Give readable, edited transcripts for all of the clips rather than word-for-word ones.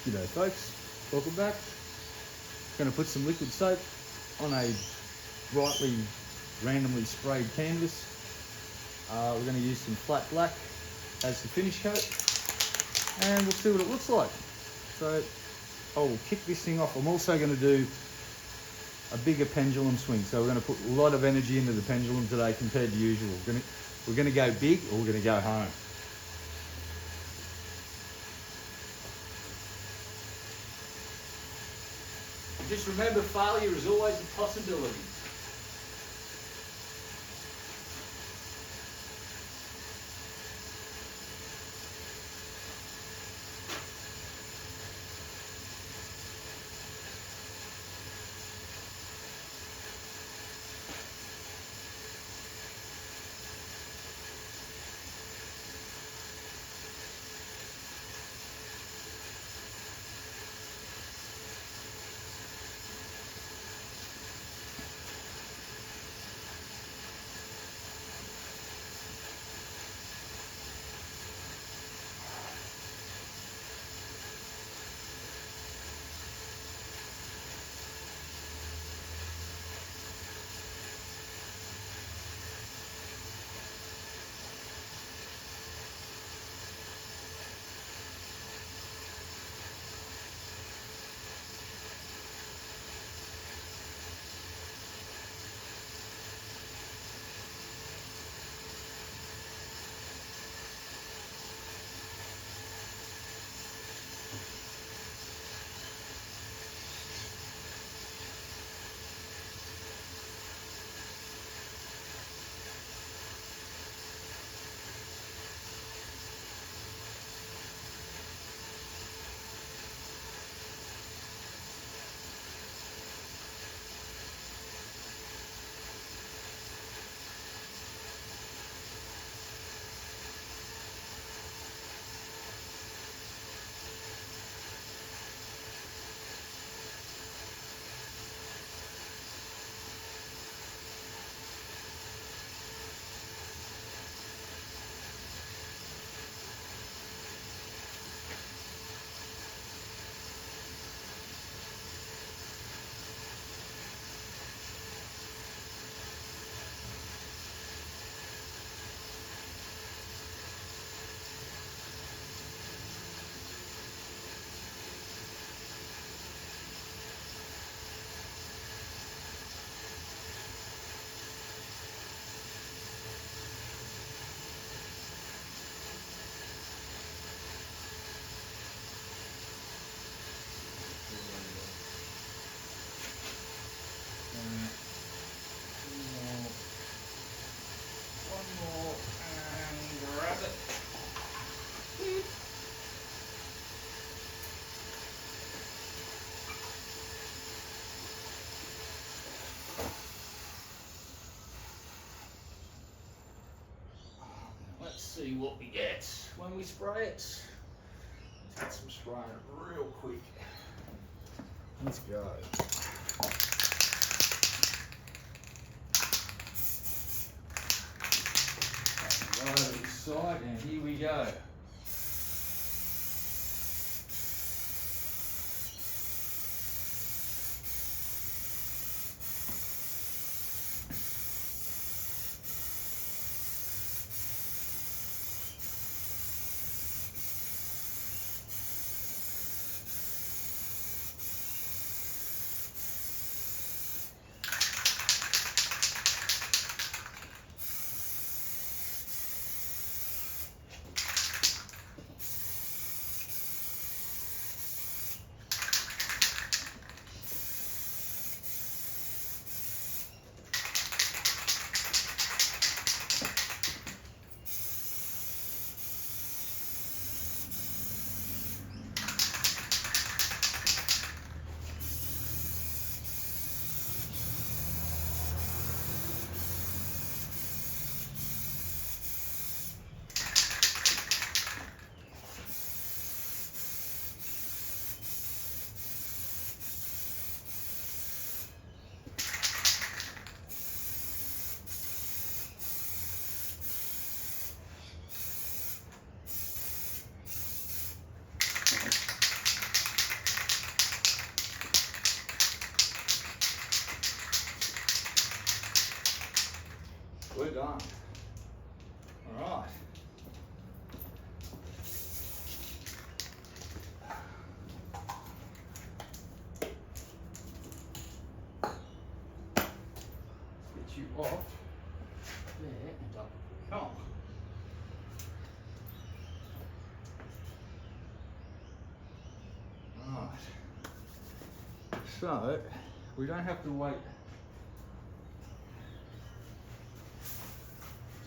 G'day folks, welcome back. Going to put some liquid soap on a brightly randomly sprayed canvas. We're going to use some flat black as the finish coat and we'll see what it looks like. So I'll kick this thing off. I'm also going to do a bigger pendulum swing, so we're going to put a lot of energy into the pendulum today compared to usual. We're going to go big or we're going to go home. Just remember, failure is always a possibility. Let's see what we get when we spray it. Let's get some spraying real quick. Let's go. Right over the side, and here we go. So we don't have to wait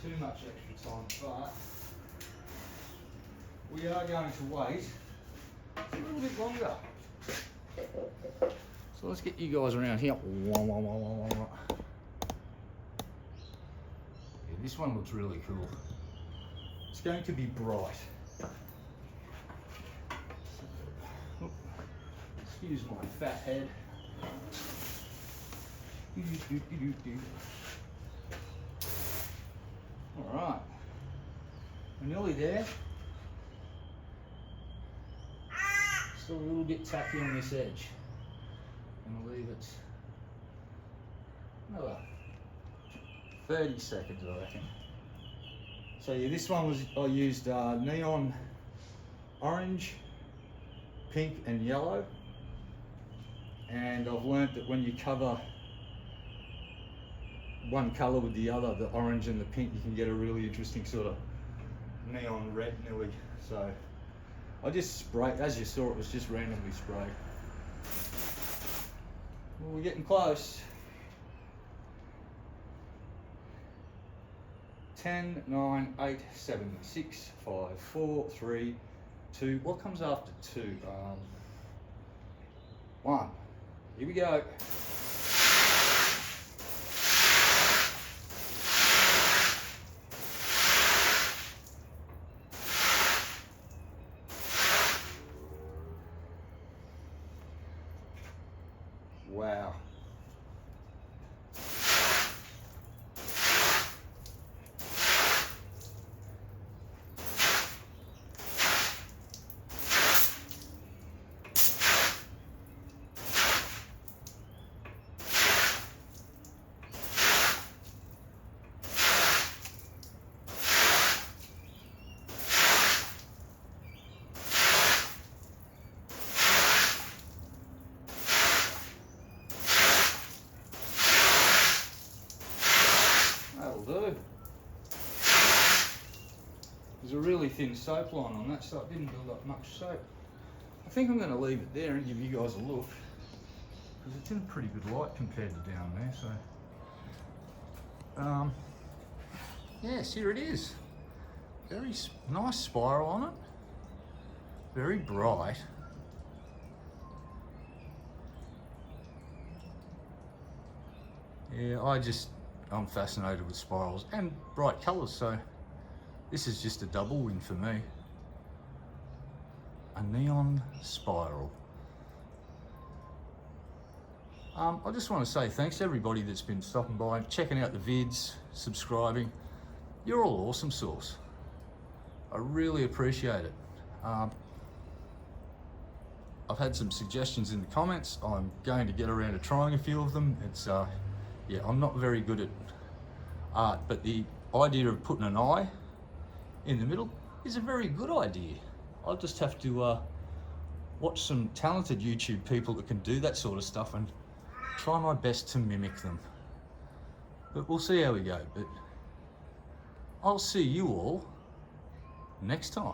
too much extra time, but we are going to wait a little bit longer. So let's get you guys around here. Yeah, this one looks really cool. It's going to be bright. Excuse my fat head. All right, we're nearly there. Still a little bit tacky on this edge. I'm gonna leave it another 30 seconds, I reckon. So yeah, this one was, I used neon orange, pink and yellow. And I've learnt that when you cover one colour with the other, the orange and the pink, you can get a really interesting sort of neon red nearly. So I just sprayed, as you saw, it was just randomly sprayed. Well, we're getting close. 10, 9, 8, 7, 6, 5, 4, 3, 2. What comes after 2? 1. Here we go. Wow. That'll do. There's a really thin soap line on that, so it didn't build up much soap. I think I'm going to leave it there and give you guys a look, because it's in pretty good light compared to down there. So, yes, here it is. Very nice spiral on it. Very bright. Yeah, I'm fascinated with spirals and bright colours, so this is just a double win for me. A neon spiral. I just want to say thanks to everybody that's been stopping by, checking out the vids, subscribing. You're all awesome sauce. I really appreciate it. I've had some suggestions in the comments. I'm going to get around to trying a few of them. It's yeah, I'm not very good at art, but the idea of putting an eye in the middle is a very good idea. I'll just have to watch some talented YouTube people that can do that sort of stuff and try my best to mimic them. But we'll see how we go. But I'll see you all next time.